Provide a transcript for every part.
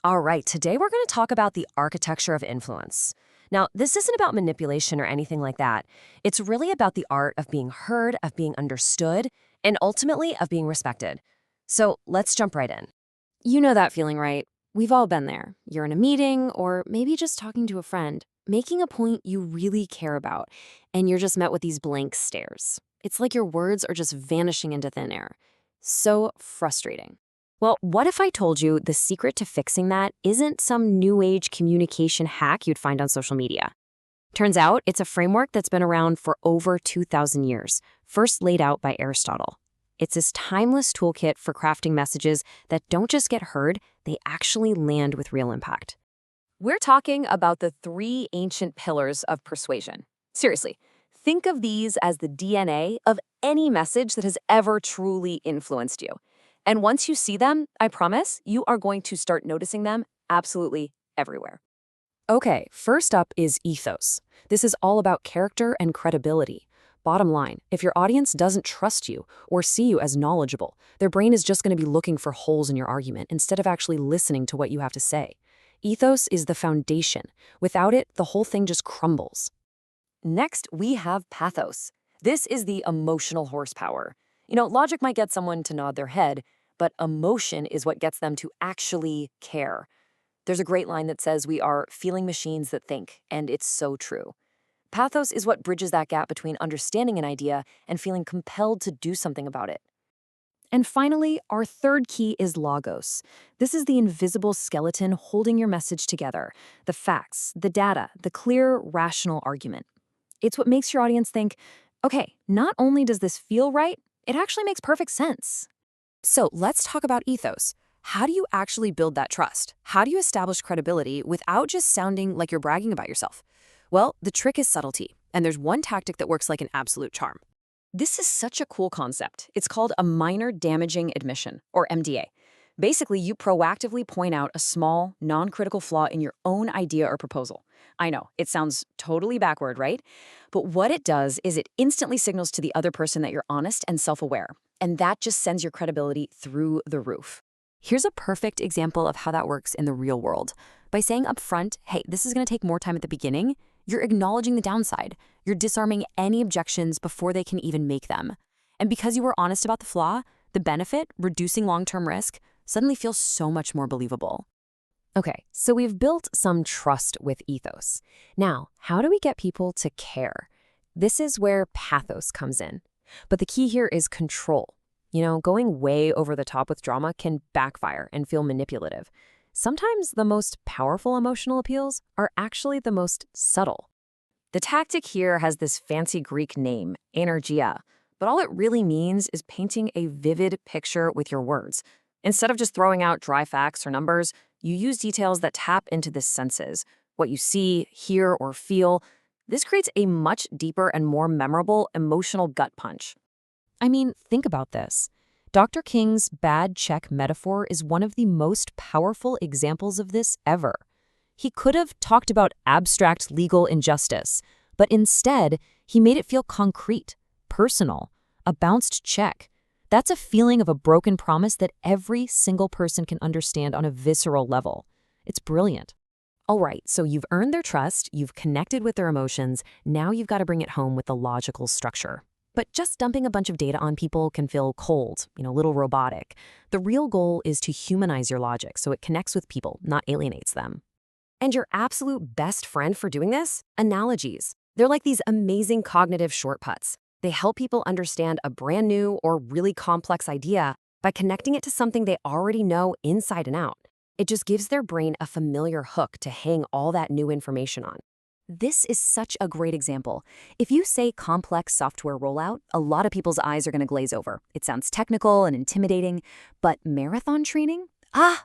All right, today we're going to talk about the architecture of influence. Now, this isn't about manipulation or anything like that. It's really about the art of being heard, of being understood, and ultimately of being respected. So let's jump right in. You know that feeling, right? We've all been there. You're in a meeting or maybe just talking to a friend, making a point you really care about, and you're just met with these blank stares. It's like your words are just vanishing into thin air. So frustrating. Well, what if I told you the secret to fixing that isn't some new age communication hack you'd find on social media? Turns out it's a framework that's been around for over 2,000 years, first laid out by Aristotle. It's this timeless toolkit for crafting messages that don't just get heard, they actually land with real impact. We're talking about the 3 ancient pillars of persuasion. Seriously, think of these as the DNA of any message that has ever truly influenced you. And once you see them, I promise, you are going to start noticing them absolutely everywhere. Okay, first up is ethos. This is all about character and credibility. Bottom line, if your audience doesn't trust you or see you as knowledgeable, their brain is just going to be looking for holes in your argument instead of actually listening to what you have to say. Ethos is the foundation. Without it, the whole thing just crumbles. Next, we have pathos. This is the emotional horsepower. Logic might get someone to nod their head, but emotion is what gets them to actually care. There's a great line that says we are feeling machines that think, and it's so true. Pathos is what bridges that gap between understanding an idea and feeling compelled to do something about it. And finally, our third key is logos. This is the invisible skeleton holding your message together, the facts, the data, the clear, rational argument. It's what makes your audience think, okay, not only does this feel right, it actually makes perfect sense. So let's talk about ethos. How do you actually build that trust? How do you establish credibility without just sounding like you're bragging about yourself? Well, the trick is subtlety, and there's one tactic that works like an absolute charm. This is such a cool concept. It's called a minor damaging admission, or MDA. Basically, you proactively point out a small, non-critical flaw in your own idea or proposal. I know, it sounds totally backward, right? But what it does is it instantly signals to the other person that you're honest and self-aware, and that just sends your credibility through the roof. Here's a perfect example of how that works in the real world. By saying up front, hey, this is going to take more time at the beginning, you're acknowledging the downside. You're disarming any objections before they can even make them. And because you were honest about the flaw, the benefit, reducing long-term risk, suddenly feels so much more believable. Okay, so we've built some trust with ethos. Now, how do we get people to care? This is where pathos comes in. But the key here is control. Going way over the top with drama can backfire and feel manipulative. Sometimes the most powerful emotional appeals are actually the most subtle. The tactic here has this fancy Greek name, Enargeia, but all it really means is painting a vivid picture with your words. Instead of just throwing out dry facts or numbers, you use details that tap into the senses, what you see, hear, or feel. This creates a much deeper and more memorable emotional gut punch. I mean, think about this. Dr. King's bad check metaphor is one of the most powerful examples of this ever. He could have talked about abstract legal injustice, but instead, he made it feel concrete, personal, a bounced check. That's a feeling of a broken promise that every single person can understand on a visceral level. It's brilliant. All right, so you've earned their trust, you've connected with their emotions, now you've got to bring it home with the logical structure. But just dumping a bunch of data on people can feel cold, a little robotic. The real goal is to humanize your logic so it connects with people, not alienates them. And your absolute best friend for doing this? Analogies. They're like these amazing cognitive shortcuts. They help people understand a brand new or really complex idea by connecting it to something they already know inside and out. It just gives their brain a familiar hook to hang all that new information on. This is such a great example. If you say complex software rollout, a lot of people's eyes are going to glaze over. It sounds technical and intimidating, but marathon training?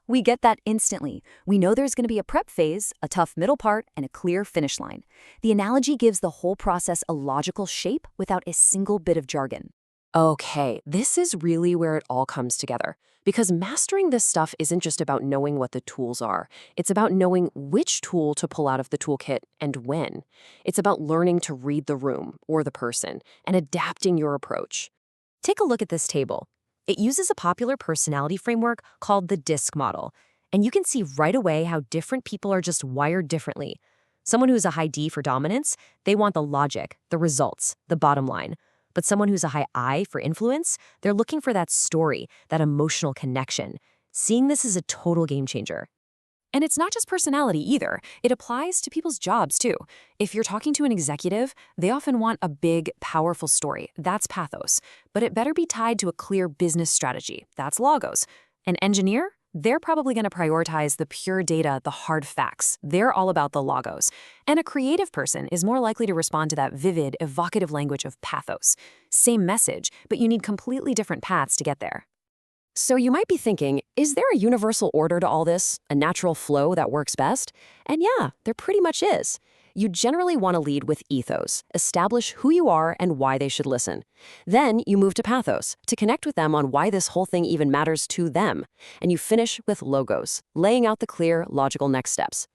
We get that instantly. We know there's going to be a prep phase, a tough middle part, and a clear finish line. The analogy gives the whole process a logical shape without a single bit of jargon. Okay, this is really where it all comes together. Because mastering this stuff isn't just about knowing what the tools are. It's about knowing which tool to pull out of the toolkit and when. It's about learning to read the room or the person and adapting your approach. Take a look at this table. It uses a popular personality framework called the DISC model. And you can see right away how different people are just wired differently. Someone who's a high D for dominance, they want the logic, the results, the bottom line. But someone who's a high I for influence, they're looking for that story, that emotional connection. Seeing this is a total game changer. And it's not just personality either. It applies to people's jobs too. If you're talking to an executive, they often want a big, powerful story. That's pathos. But it better be tied to a clear business strategy. That's logos. An engineer? They're probably going to prioritize the pure data, the hard facts. They're all about the logos. And a creative person is more likely to respond to that vivid, evocative language of pathos. Same message, but you need completely different paths to get there. So you might be thinking, is there a universal order to all this, a natural flow that works best? And yeah, there pretty much is. You generally want to lead with ethos, establish who you are and why they should listen. Then you move to pathos, to connect with them on why this whole thing even matters to them. And you finish with logos, laying out the clear, logical next steps.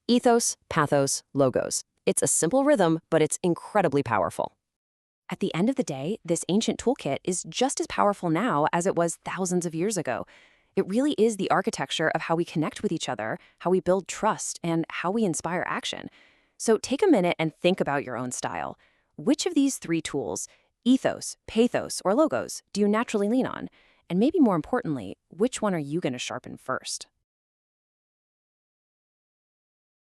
Ethos, pathos, logos. It's a simple rhythm, but it's incredibly powerful. At the end of the day, this ancient toolkit is just as powerful now as it was thousands of years ago. It really is the architecture of how we connect with each other, how we build trust, and how we inspire action. So take a minute and think about your own style. Which of these three tools, ethos, pathos, or logos, do you naturally lean on? And maybe more importantly, which one are you going to sharpen first?